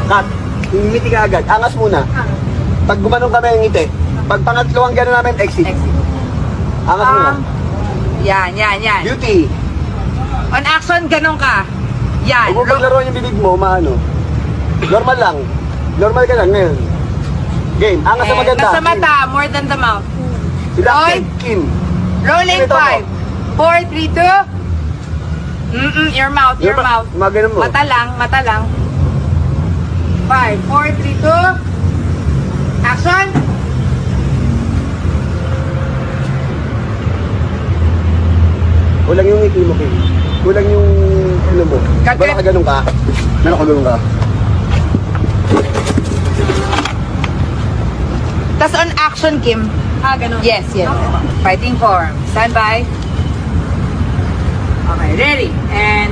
Cut. Ngiti ka agad. Angas muna. Pag gumanong kami ang ngiti. Pag pangatlong gano'n namin, exit. Exit. Angas muna. Yan. Beauty. On action, ganun ka. Yan. Huwag mo paglaro yung bibig mo, maano. Normal lang. Normal ka lang ngayon. Game. Angas na maganda. Nasa mata, more than the mouth. Seductive. Kim. Rolling Ito 5. 4, 3, 2. Your mouth, your mouth. Mga ganun mo. Mata lang. 5, 4, 3, 2. Action. Kulang yung ngiti mo, Kim. Kulang yung ano mo. Kakit. Meron ka ganun ka? Meron ka ganun ka? Tas on action, Kim. Ganun. Yes. Fighting form. Stand by. Okay, ready. And